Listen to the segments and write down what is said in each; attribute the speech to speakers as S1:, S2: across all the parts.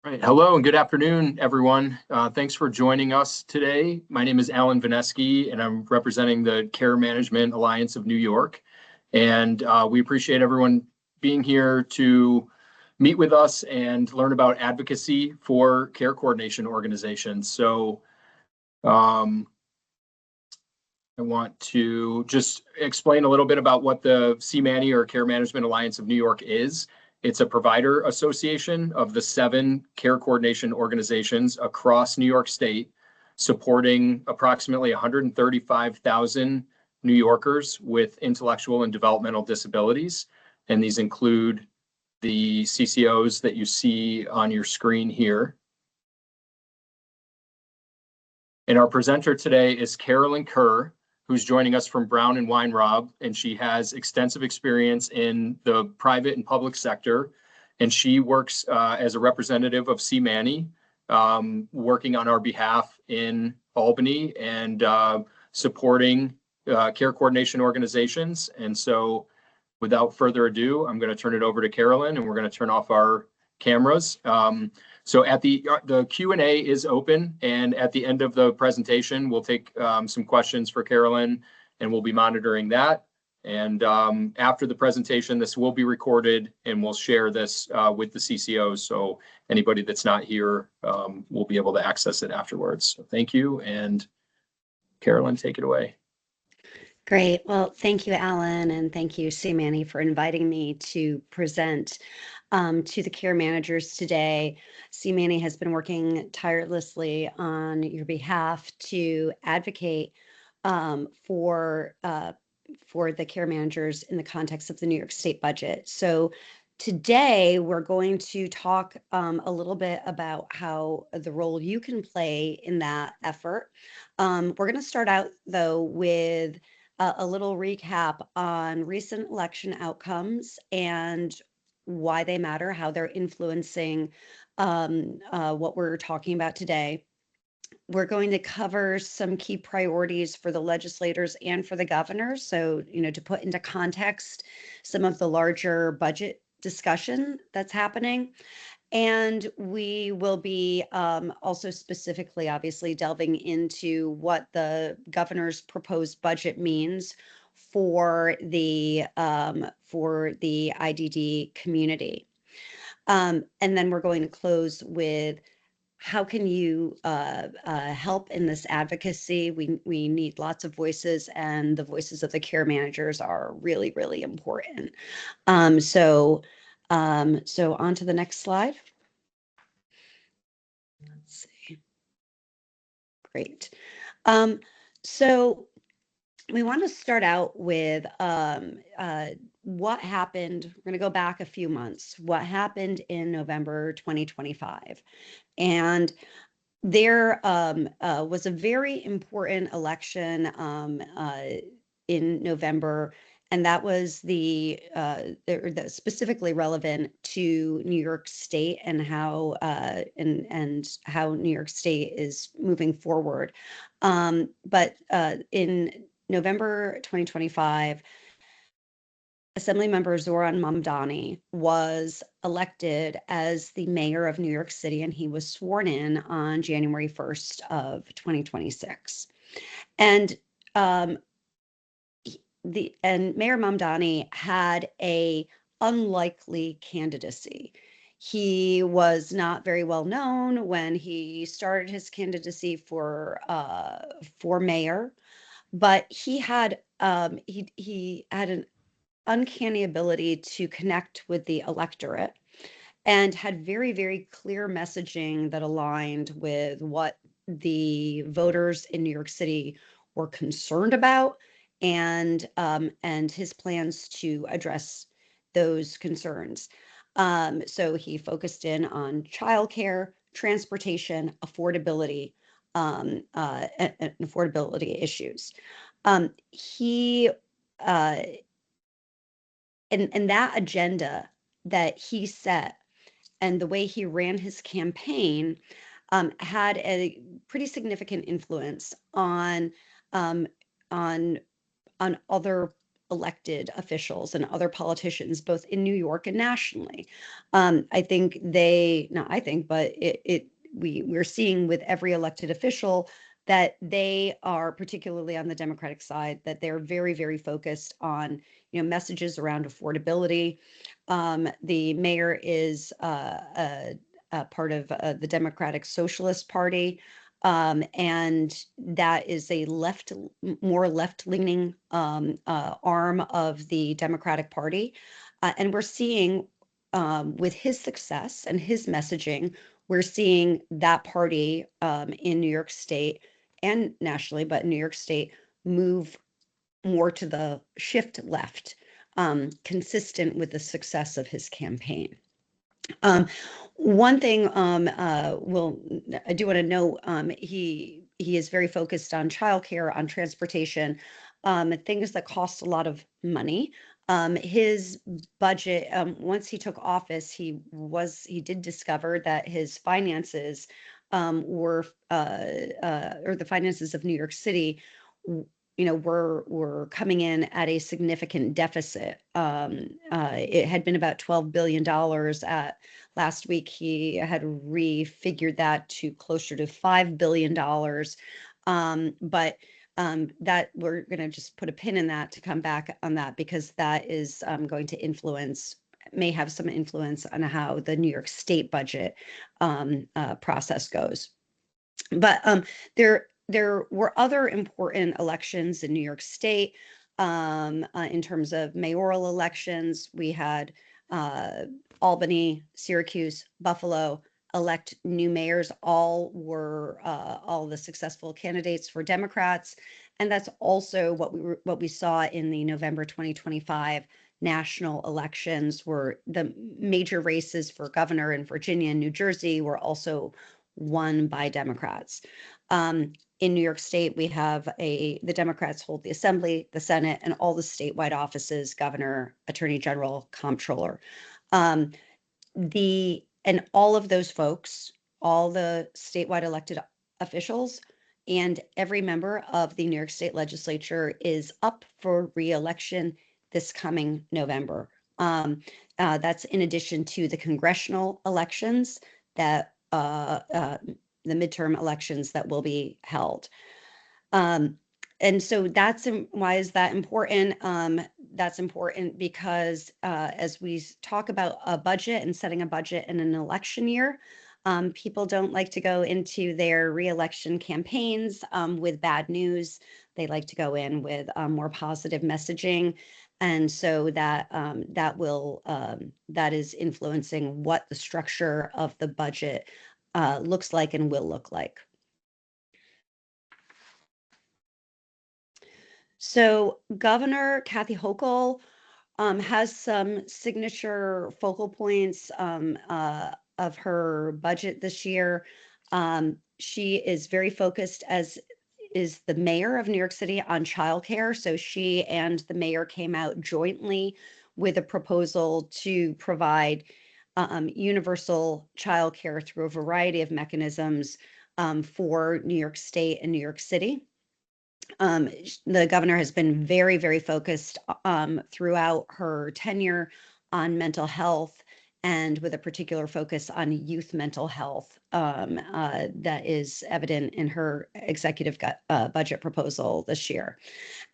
S1: Right. Hello and good afternoon, everyone. Thanks for joining us today. My name is Alan Vineski, and I'm representing the Care Management Alliance of New York. And we appreciate everyone being here to meet with us and learn about advocacy for care coordination organizations. So I want to just explain a little bit about what the CMANY or Care Management Alliance of New York is. It's a provider association of the 7 care coordination organizations across New York State, supporting approximately 135,000 New Yorkers with intellectual and developmental disabilities. And these include the CCOs that you see on your screen here. And our presenter today is Carolyn Kerr, who's joining us from Brown and Weinrob, and she has extensive experience in the private and public sector. And she works as a representative of CMANY, working on our behalf in Albany and supporting care coordination organizations. And so without further ado, I'm going to turn it over to Carolyn, and we're going to turn off our cameras. So at the Q&A is open, and at the end of the presentation, we'll take some questions for Carolyn, and we'll be monitoring that. And after the presentation, this will be recorded, and we'll share this with the CCOs. So anybody that's not here will be able to access it afterwards. So thank you, and Carolyn, take it away.
S2: Great. Well, thank you, Alan, and thank you, CMANY, for inviting me to present to the care managers today. CMANY has been working tirelessly on your behalf to advocate for the care managers in the context of the New York State budget. So today we're going to talk a little bit about how the role you can play in that effort. We're going to start out, though, with a little recap on recent election outcomes and why they matter, how they're influencing what we're talking about today. We're going to cover some key priorities for the legislators and for the governor. So, to put into context some of the larger budget discussion that's happening. And we will be also specifically, obviously, delving into what the governor's proposed budget means for the IDD community. And then we're going to close with how can you help in this advocacy? We need lots of voices, and the voices of the care managers are really, really important. So on to the next slide. Let's see. Great. So we want to start out with what happened. We're going to go back a few months. What happened in November 2025? And there was a very important election in November, and that was the specifically relevant to New York State and how how New York State is moving forward. But in November 2025, Assemblymember Zoran Mamdani was elected as the mayor of New York City, and he was sworn in on January 1st of 2026. And Mayor Mamdani had a unlikely candidacy. He was not very well known when he started his candidacy for mayor, but he had an uncanny ability to connect with the electorate and had very, very clear messaging that aligned with what the voters in New York City were concerned about, and his plans to address those concerns. So he focused in on childcare, transportation, affordability, and affordability issues. He and that agenda that he set and the way he ran his campaign had a pretty significant influence on other elected officials and other politicians, both in New York and nationally. I think not I think, but we're seeing with every elected official that they are, particularly on the Democratic side, that they're very, very focused on, messages around affordability. The mayor is a part of the Democratic Socialist Party. And that is a more left-leaning arm of the Democratic Party. And we're seeing with his success and his messaging, we're seeing that party in New York State and nationally, but in New York State, move more to the shift left, consistent with the success of his campaign. One thing, I do want to note, he is very focused on childcare, on transportation, things that cost a lot of money. His budget, once he took office, he did discover that his finances or the finances of New York City, were coming in at a significant deficit. It had been about $12 billion at last week. He had refigured that to closer to $5 billion. But that we're going to just put a pin in that to come back on that, because that is going to may have some influence on how the New York State budget process goes. But there were other important elections in New York State in terms of mayoral elections. We had Albany, Syracuse, Buffalo elect new mayors. All the successful candidates for Democrats, and that's also what we saw in the November 2025 national elections, where the major races for governor in Virginia and New Jersey were also won by Democrats. In New York State, we have the Democrats hold the Assembly, the Senate, and all the statewide offices: governor, attorney general, comptroller. And all of those folks, all the statewide elected officials, and every member of the New York State legislature is up for re-election this coming November. That's in addition to the congressional elections that the midterm elections that will be held. And so why is that important? That's important because as we talk about a budget and setting a budget in an election year, people don't like to go into their re-election campaigns with bad news. They like to go in with more positive messaging. And so that is influencing what the structure of the budget looks like and will look like. So Governor Kathy Hochul has some signature focal points of her budget this year. She is very focused, as is the mayor of New York City, on childcare. So she and the mayor came out jointly with a proposal to provide universal childcare through a variety of mechanisms for New York State and New York City. The governor has been very, very focused throughout her tenure on mental health, and with a particular focus on youth mental health that is evident in her executive budget proposal this year.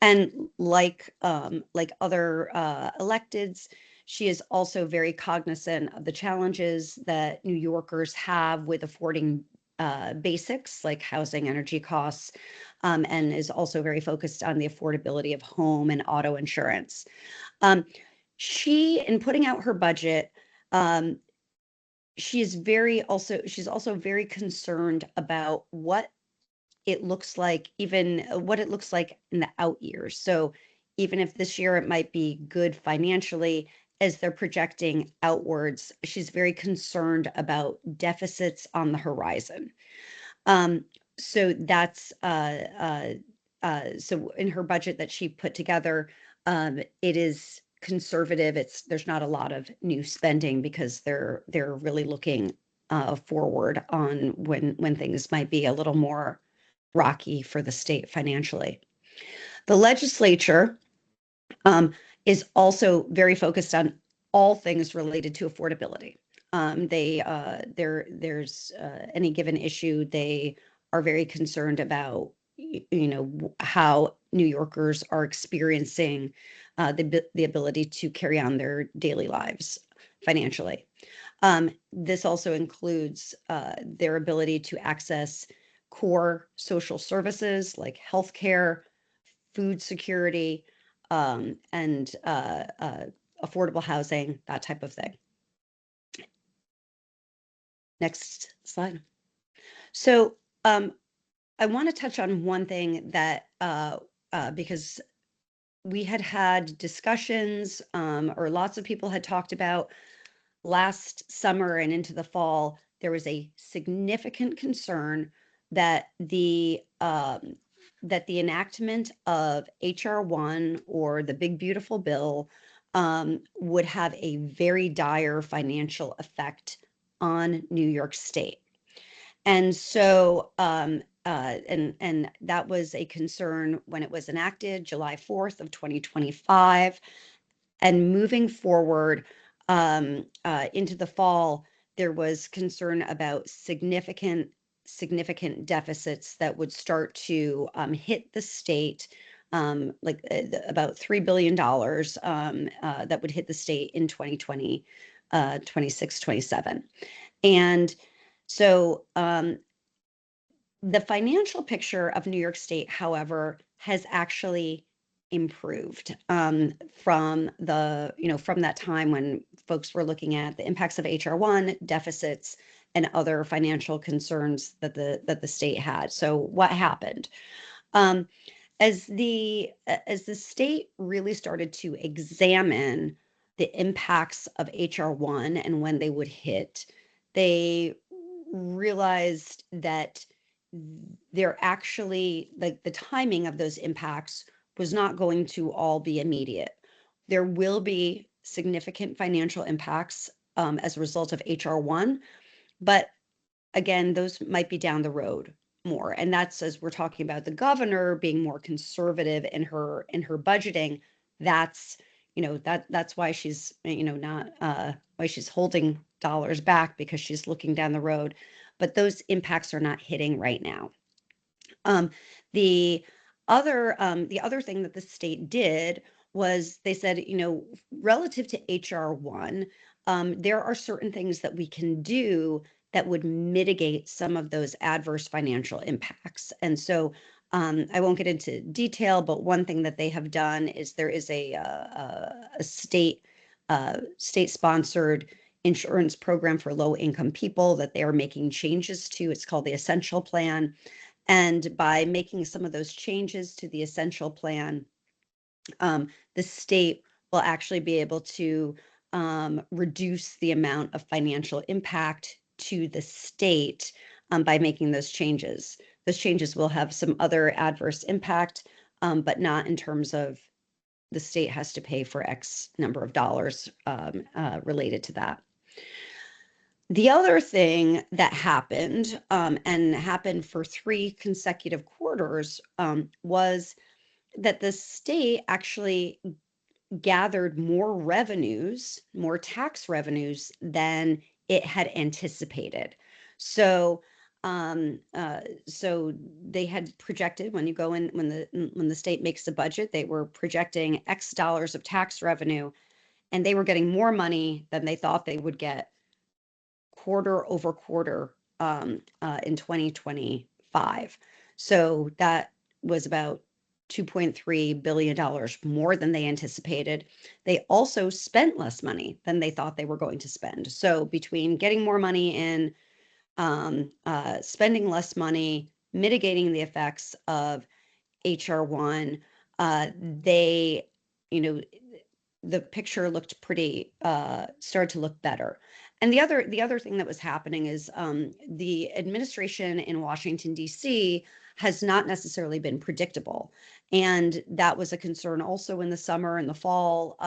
S2: And like other electeds, she is also very cognizant of the challenges that New Yorkers have with affording basics like housing, energy costs, and is also very focused on the affordability of home and auto insurance. In putting out her budget, she's also very concerned about what it looks like in the out years. So even if this year it might be good financially, as they're projecting outwards, she's very concerned about deficits on the horizon. So that's so in her budget that she put together, it is conservative. There's not a lot of new spending because they're really looking forward on when things might be a little more rocky for the state financially. The legislature is also very focused on all things related to affordability. There's any given issue, they are very concerned about, how New Yorkers are experiencing the ability to carry on their daily lives financially. This also includes their ability to access core social services like healthcare, food security, and affordable housing, that type of thing. Next slide. So I want to touch on one thing that because we had discussions, or lots of people had talked about last summer and into the fall, there was a significant concern that the enactment of HR 1, or the Big Beautiful Bill, would have a very dire financial effect on New York State. And so, and that was a concern when it was enacted July 4th of 2025. And moving forward into the fall, there was concern about significant deficits that would start to hit the state, like about $3 billion that would hit the state in 2020, 26, 27. And so the financial picture of New York State, however, has actually improved from that time when folks were looking at the impacts of HR 1, deficits, and other financial concerns that the state had. So what happened? As the state really started to examine the impacts of HR 1 and when they would hit, they realized that they're actually, like, the timing of those impacts was not going to all be immediate. There will be significant financial impacts as a result of HR 1, but again, those might be down the road more. And that's, as we're talking about the governor being more conservative in her budgeting, that's, that's why she's, not why she's holding dollars back, because she's looking down the road. But those impacts are not hitting right now. The other thing that the state did was they said, relative to HR 1, there are certain things that we can do that would mitigate some of those adverse financial impacts. And so I won't get into detail, but one thing that they have done is there is a state-sponsored insurance program for low-income people that they are making changes to. It's called the Essential Plan. And by making some of those changes to the Essential Plan, the state will actually be able to reduce the amount of financial impact to the state by making those changes. Those changes will have some other adverse impact, but not in terms of the state has to pay for X number of dollars related to that. The other thing that happened, and happened for 3 consecutive quarters, was that the state actually gathered more revenues, more tax revenues than it had anticipated. So, so they had projected, when you go in, when the state makes the budget, they were projecting X dollars of tax revenue, and they were getting more money than they thought they would get quarter over quarter in 2025. So that was about $2.3 billion more than they anticipated. They also spent less money than they thought they were going to spend. So between getting more money in, spending less money, mitigating the effects of HR 1, they, the picture looked pretty, started to look better. And the other thing that was happening is the administration in Washington, D.C. has not necessarily been predictable. And that was a concern also in the summer and the fall.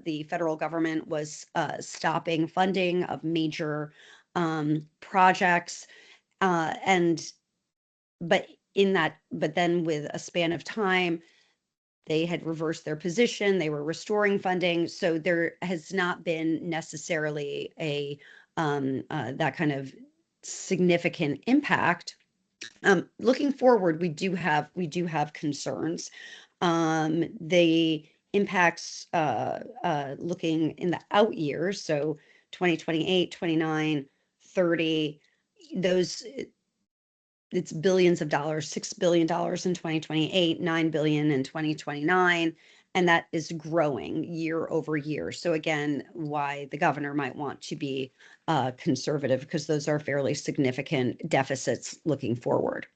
S2: The federal government was stopping funding of major projects. But then with a span of time, they had reversed their position. They were restoring funding. So there has not been necessarily a that kind of significant impact. Looking forward, we do have concerns. The impacts looking in the out years, so 2028, 29, 30, those it's billions of dollars, $6 billion in 2028, $9 billion in 2029, and that is growing year over year. So again, why the governor might want to be conservative, because those are fairly significant deficits looking forward.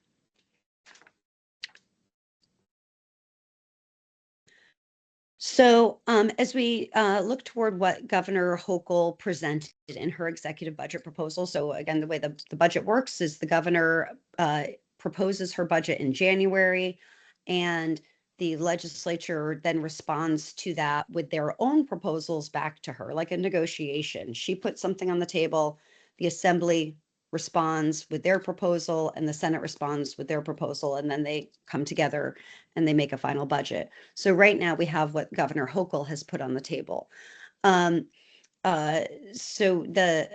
S2: So as we look toward what Governor Hochul presented in her executive budget proposal, so again, the way the budget works is the governor proposes her budget in January, and the legislature then responds to that with their own proposals back to her, like a negotiation. She puts something on the table, the Assembly responds with their proposal, and the Senate responds with their proposal, and then they come together and they make a final budget. So right now we have what Governor Hochul has put on the table. So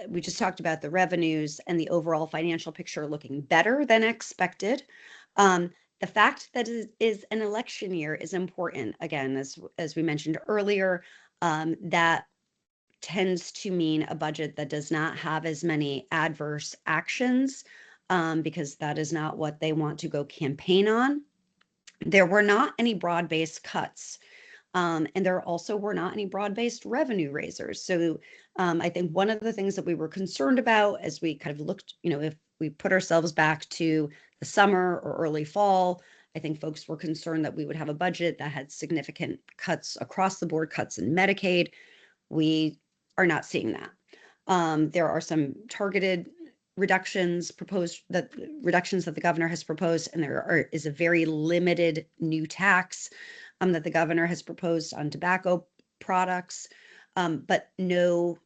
S2: we just talked about the revenues and the overall financial picture looking better than expected. The fact that it is an election year is important. Again, as we mentioned earlier, that tends to mean a budget that does not have as many adverse actions, because that is not what they want to go campaign on. There were not any broad-based cuts, and there also were not any broad-based revenue raisers. So I think one of the things that we were concerned about as we kind of looked, if we put ourselves back to the summer or early fall, I think folks were concerned that we would have a budget that had significant cuts across the board, cuts in Medicaid. We are not seeing that. There are some targeted reductions that the governor has proposed, and there is a very limited new tax that the governor has proposed on tobacco products, but no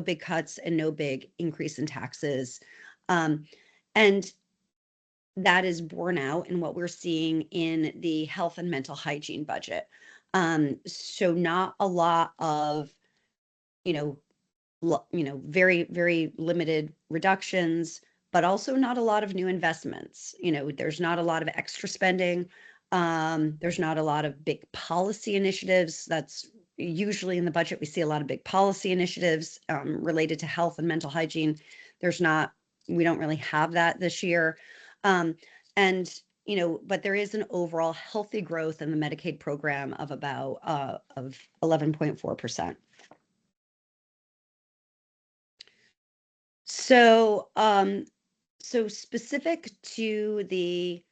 S2: big cuts and no big increase in taxes. And that is borne out in what we're seeing in the health and mental hygiene budget. So not a lot of, very, very limited reductions, but also not a lot of new investments. There's not a lot of extra spending. There's not a lot of big policy initiatives. That's usually in the budget. We see a lot of big policy initiatives related to health and mental hygiene. We don't really have that this year. But there is an overall healthy growth in the Medicaid program of about of 11.4%. So, specific to the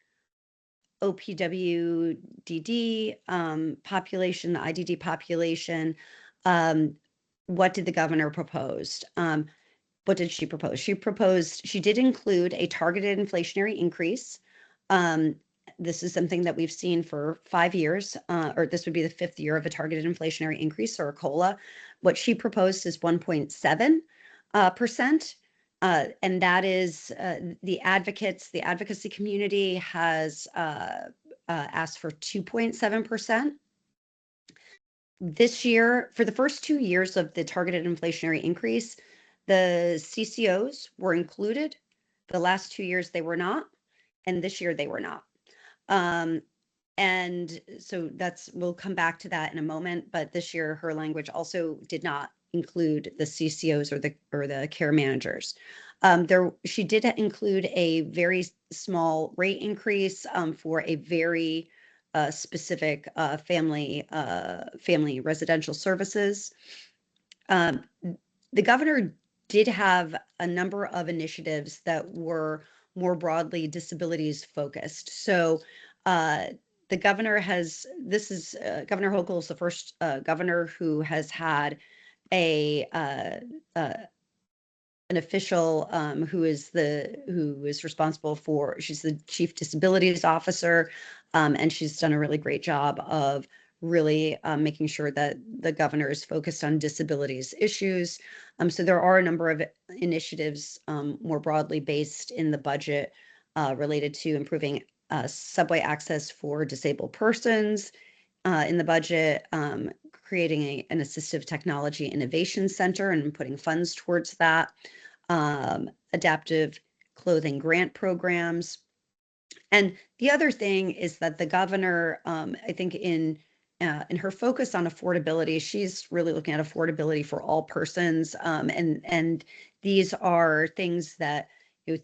S2: OPWDD population, the IDD population, what did the governor propose? What did she propose? She did include a targeted inflationary increase. This is something that we've seen for 5 years, or this would be the 5th year of a targeted inflationary increase, or a COLA. What she proposed is 1.7%. And that is the advocacy community has asked for 2.7%. This year, for the first 2 years of the targeted inflationary increase, the CCOs were included. The last 2 years they were not, and this year they were not. And so we'll come back to that in a moment, but this year her language also did not include the CCOs or the care managers. She did include a very small rate increase for a very specific family residential services. The governor did have a number of initiatives that were more broadly disabilities focused. So the governor Governor Hochul is the first governor who has had an official who is responsible for, she's the chief disabilities officer, and she's done a really great job of really making sure that the governor is focused on disabilities issues. So there are a number of initiatives more broadly based in the budget related to improving subway access for disabled persons, in the budget, creating an assistive technology innovation center and putting funds towards that, adaptive clothing grant programs. And the other thing is that the governor, I think in her focus on affordability, she's really looking at affordability for all persons. And these are things that,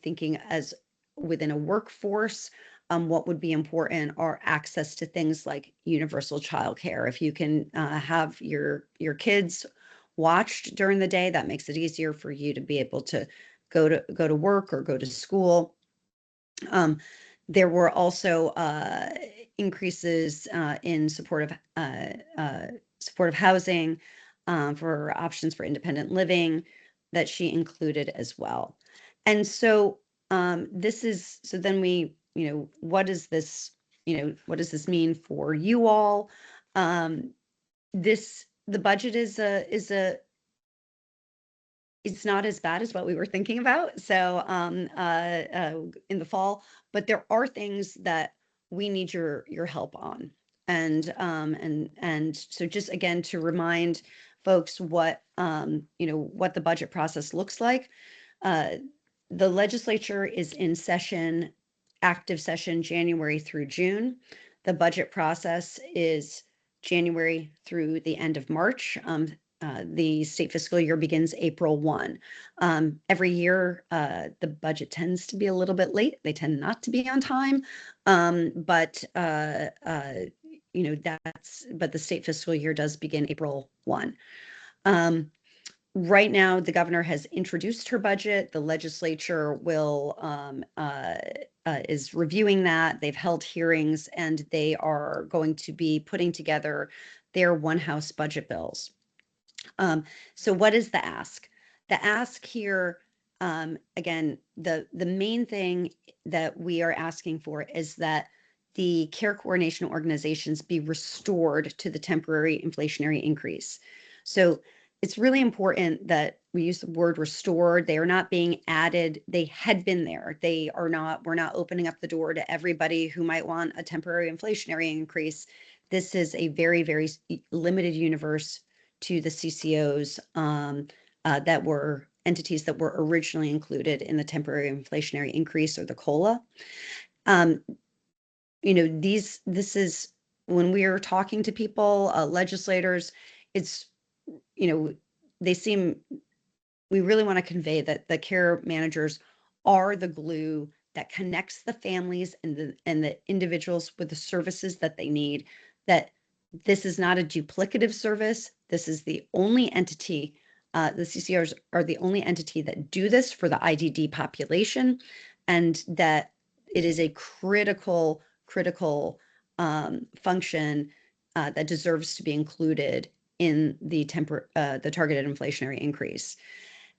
S2: thinking as within a workforce, what would be important are access to things like universal childcare. If you can have your kids watched during the day, that makes it easier for you to be able to go to work or go to school. There were also increases in supportive housing for options for independent living that she included as well. And so then we, what does this mean for you all? The budget is it's not as bad as what we were thinking about. So in the fall, but there are things that we need your help on. And so just again, to remind folks what, what the budget process looks like. The legislature is in session, active session, January through June. The budget process is January through the end of March. The state fiscal year begins April 1. Every year, the budget tends to be a little bit late. They tend not to be on time. But the state fiscal year does begin April 1. Right now, the governor has introduced her budget. The legislature is reviewing that. They've held hearings, and they are going to be putting together their one house budget bills. So what is the ask? The ask here, again, the main thing that we are asking for is that the care coordination organizations be restored to the temporary inflationary increase. So it's really important that we use the word restored. They are not being added. They had been there. We're not opening up the door to everybody who might want a temporary inflationary increase. This is a very, very limited universe to the CCOs that were entities that were originally included in the temporary inflationary increase, or the COLA. This is when we are talking to people, legislators, it's, we really want to convey that the care managers are the glue that connects the families and the individuals with the services that they need, that this is not a duplicative service. This is the only entity, the CCRs are the only entity that do this for the IDD population, and that it is a critical function that deserves to be included in the targeted inflationary increase.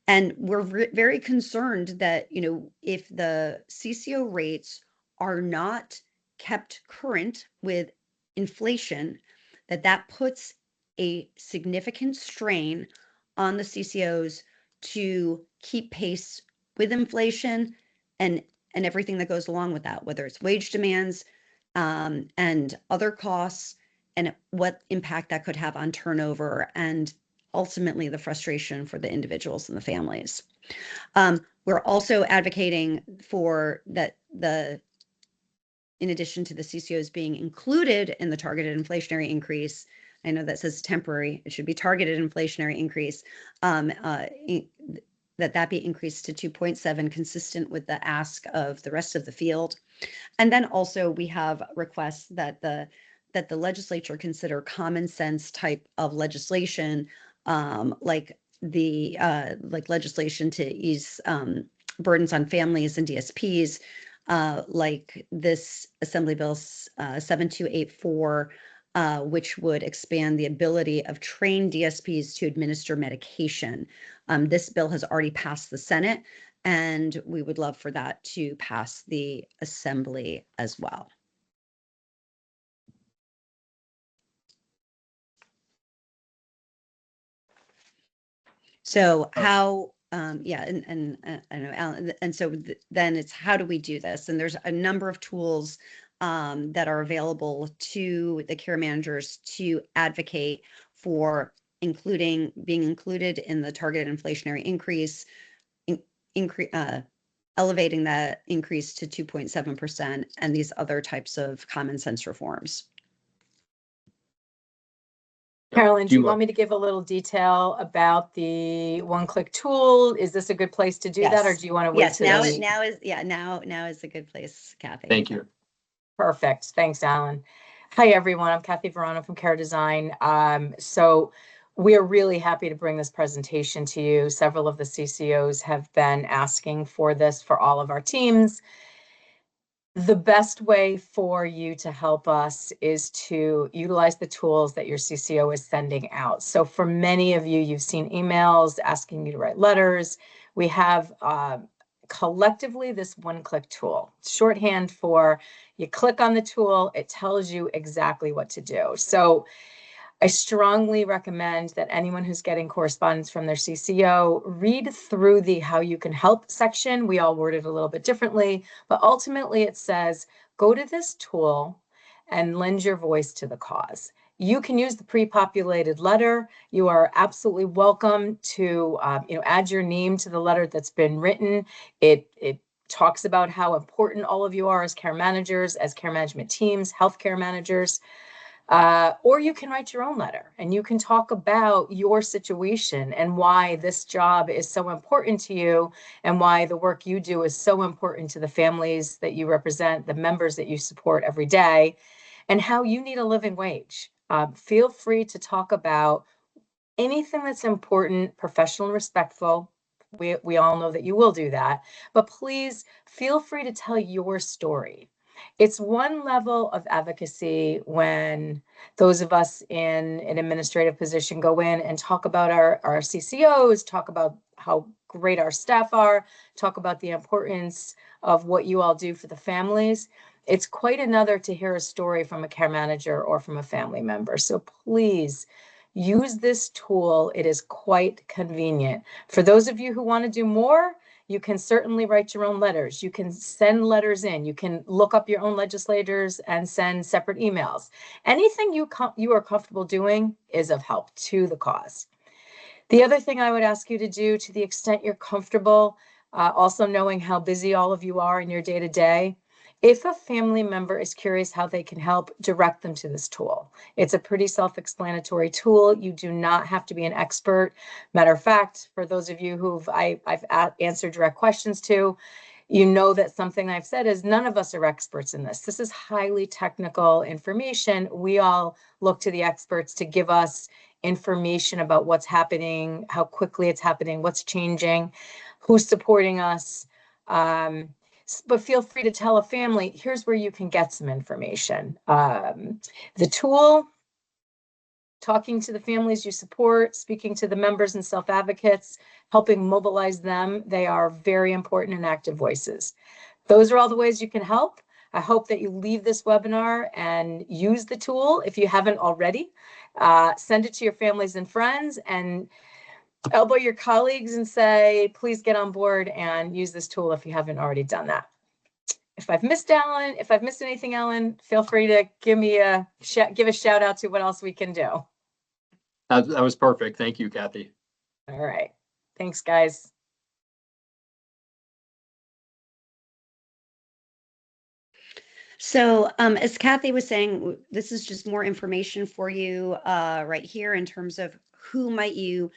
S2: And we're very concerned that, if the CCO rates are not kept current with inflation, that puts a significant strain on the CCOs to keep pace with inflation and everything that goes along with that, whether it's wage demands and other costs, and what impact that could have on turnover and ultimately the frustration for the individuals and the families. We're also advocating for that in addition to the CCOs being included in the targeted inflationary increase, I know that says temporary, it should be targeted inflationary increase, that be increased to 2.7, consistent with the ask of the rest of the field. And then also we have requests that the legislature consider common sense type of legislation, like legislation to ease burdens on families and DSPs, like this Assembly Bill 7284, which would expand the ability of trained DSPs to administer medication. This bill has already passed the Senate, and we would love for that to pass the Assembly as well. So how, I know, Alan, and so then it's how do we do this? And there's a number of tools that are available to the care managers to advocate for being included in the targeted inflationary increase, elevating that increase to 2.7%, and these other types of common sense reforms.
S3: Carolyn, do you want me to give a little detail about the one-click tool? Is this a good place to do that, or do you want to wait?
S2: Yes, now is a good place, Kathy.
S1: Thank you.
S3: Perfect. Thanks, Alan. Hi, everyone. I'm Kathy Verano from Care Design. So we are really happy to bring this presentation to you. Several of the CCOs have been asking for this for all of our teams. The best way for you to help us is to utilize the tools that your CCO is sending out. So for many of you, you've seen emails asking you to write letters. We have collectively this one-click tool, shorthand for you click on the tool, it tells you exactly what to do. So I strongly recommend that anyone who's getting correspondence from their CCO read through the how you can help section. We all word it a little bit differently, but ultimately it says, go to this tool and lend your voice to the cause. You can use the pre-populated letter. You are absolutely welcome to add your name to the letter that's been written. It talks about how important all of you are as care managers, as care management teams, healthcare managers. Or you can write your own letter and you can talk about your situation and why this job is so important to you and why the work you do is so important to the families that you represent, the members that you support every day, and how you need a living wage. Feel free to talk about anything that's important, professional and respectful. We all know that you will do that, but please feel free to tell your story. It's one level of advocacy when those of us in an administrative position go in and talk about our CCOs, talk about how great our staff are, talk about the importance of what you all do for the families. It's quite another to hear a story from a care manager or from a family member. So please use this tool. It is quite convenient. For those of you who want to do more, you can certainly write your own letters. You can send letters in. You can look up your own legislators and send separate emails. Anything you are comfortable doing is of help to the cause. The other thing I would ask you to do, to the extent you're comfortable, also knowing how busy all of you are in your day-to-day, if a family member is curious how they can help, direct them to this tool. It's a pretty self-explanatory tool. You do not have to be an expert. Matter of fact, for those of you who I've answered direct questions to, you know that something I've said is none of us are experts in this. This is highly technical information. We all look to the experts to give us information about what's happening, how quickly it's happening, what's changing, who's supporting us. But feel free to tell a family, here's where you can get some information. The tool, talking to the families you support, speaking to the members and self-advocates, helping mobilize them. They are very important and active voices. Those are all the ways you can help. I hope that you leave this webinar and use the tool if you haven't already. Send it to your families and friends and elbow your colleagues and say, please get on board and use this tool if you haven't already done that. If I've missed anything, Ellen, feel free to give a shout out to what else we can do.
S1: That was perfect. Thank you, Kathy.
S3: All right. Thanks, guys.
S2: So as Kathy was saying, this is just more information for you right here in terms of who might you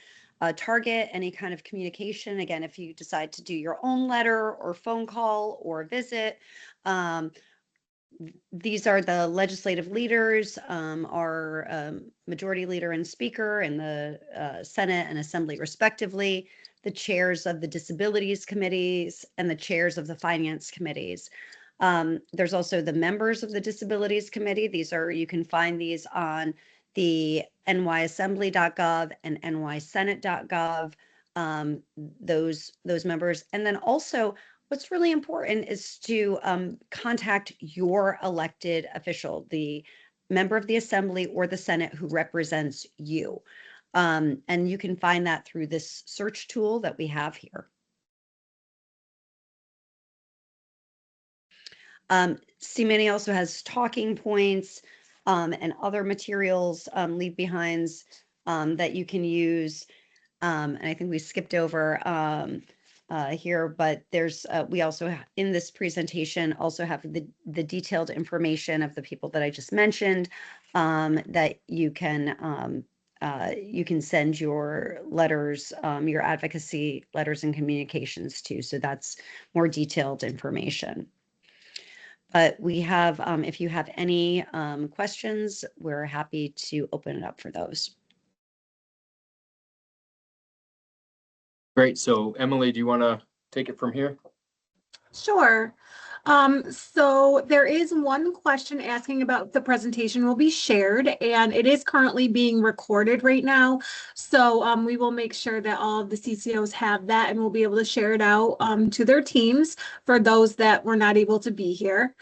S2: target any kind of communication. Again, if you decide to do your own letter or phone call or visit, these are the legislative leaders, our majority leader and speaker in the Senate and Assembly respectively, the chairs of the disabilities committees and the chairs of the finance committees. There's also the members of the disabilities committee. You can find these on the nyassembly.gov and nysenate.gov, those members. And then also what's really important is to contact your elected official, the member of the Assembly or the Senate who represents you. And you can find that through this search tool that we have here. CMANY also has talking points and other materials, leave behinds that you can use. And I think we skipped over here, but there's we also in this presentation also have the detailed information of the people that I just mentioned that you can send your letters, your advocacy letters and communications to. So that's more detailed information. But we have, if you have any questions, we're happy to open it up for those.
S1: Great. So Emily, do you want to take it from here?
S4: Sure. So there is one question asking about the presentation will be shared, and it is currently being recorded right now. So we will make sure that all of the CCOs have that, and we'll be able to share it out to their teams for those that were not able to be here.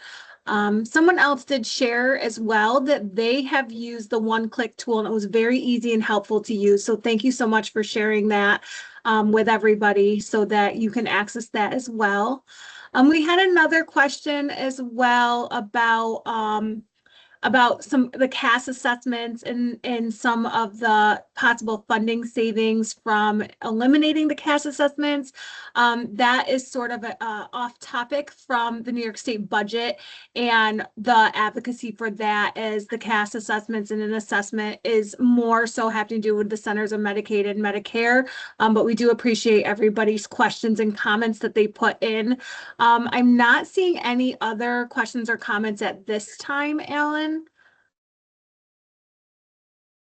S4: Someone else did share as well that they have used the one-click tool, and it was very easy and helpful to use. So thank you so much for sharing that with everybody so that you can access that as well. We had another question as well about some of the CAS assessments and some of the possible funding savings from eliminating the CAS assessments. That is sort of off topic from the New York State budget, and the advocacy for that is the CAS assessments and an assessment is more so having to do with the Centers of Medicaid and Medicare. But we do appreciate everybody's questions and comments that they put in. I'm not seeing any other questions or comments at this time, Alan.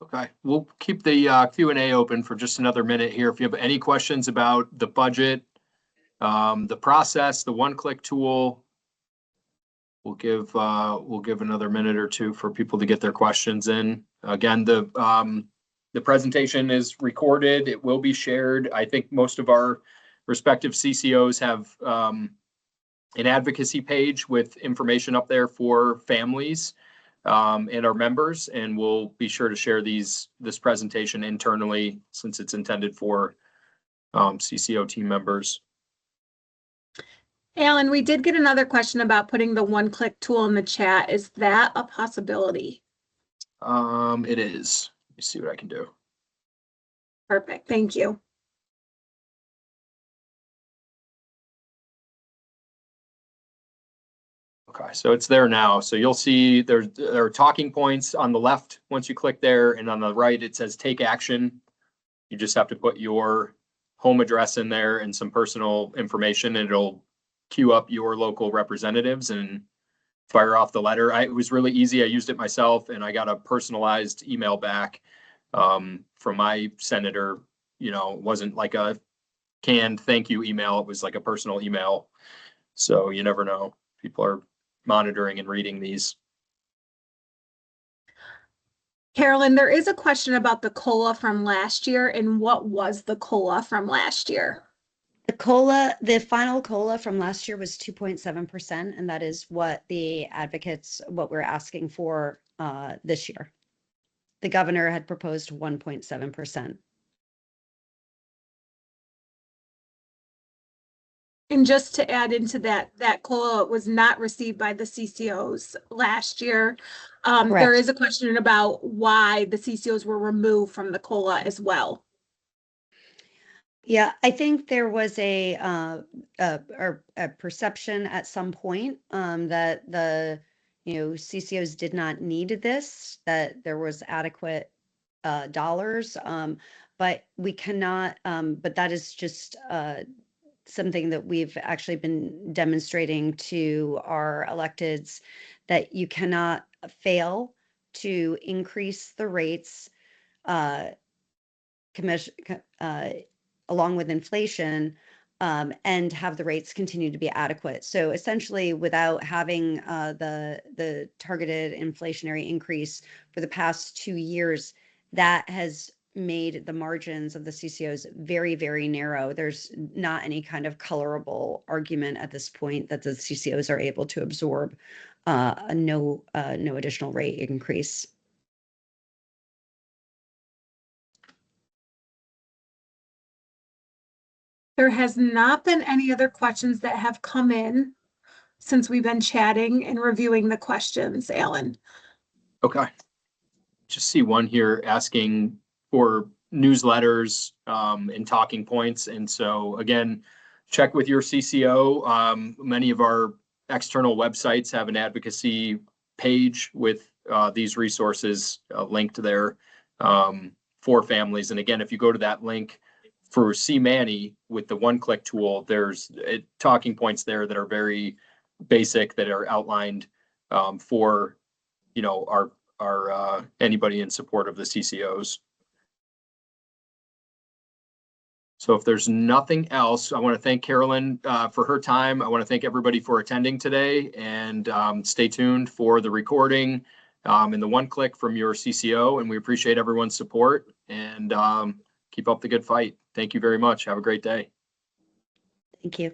S1: Okay, we'll keep the Q&A open for just another minute here. If you have any questions about the budget, the process, the one-click tool, we'll give another minute or two for people to get their questions in. Again, the presentation is recorded. It will be shared. I think most of our respective CCOs have an advocacy page with information up there for families and our members, and we'll be sure to share this presentation internally since it's intended for CCO team members.
S4: Alan, we did get another question about putting the one-click tool in the chat. Is that a possibility?
S1: It is. Let me see what I can do.
S4: Perfect. Thank you.
S1: Okay, so it's there now. So you'll see there are talking points on the left once you click there, and on the right it says take action. You just have to put your home address in there and some personal information, and it'll queue up your local representatives and fire off the letter. It was really easy. I used it myself, and I got a personalized email back from my senator. You know, it wasn't like a canned thank you email. It was like a personal email. So you never know. People are monitoring and reading these.
S4: Carolyn, there is a question about the COLA from last year, and what was the COLA from last year?
S2: The final COLA from last year was 2.7%, and that is what the advocates, what we're asking for this year. The governor had proposed 1.7%.
S4: And just to add into that COLA was not received by the CCOs last year. There is a question about why the CCOs were removed from the COLA as well.
S2: Yeah, I think there was a perception at some point that the CCOs did not need this, that there was adequate dollars, but we cannot. But that is just something that we've actually been demonstrating to our electeds, that you cannot fail to increase the rates along with inflation and have the rates continue to be adequate. So essentially, without having the targeted inflationary increase for the past 2 years, that has made the margins of the CCOs very, very narrow. There's not any kind of colorable argument at this point that the CCOs are able to absorb no additional rate increase.
S4: There has not been any other questions that have come in. since we've been chatting and reviewing the questions, Alan.
S1: Okay. Just see one here asking for newsletters and talking points. And so again, check with your CCO. Many of our external websites have an advocacy page with these resources linked there for families. And again, if you go to that link for CMANY with the one-click tool, there's talking points there that are very basic, that are outlined for, you know, our anybody in support of the CCOs. So if there's nothing else, I want to thank Carolyn for her time. I want to thank everybody for attending today, and stay tuned for the recording and the one click from your CCO. And we appreciate everyone's support, and keep up the good fight. Thank you very much. Have a great day.
S2: Thank you.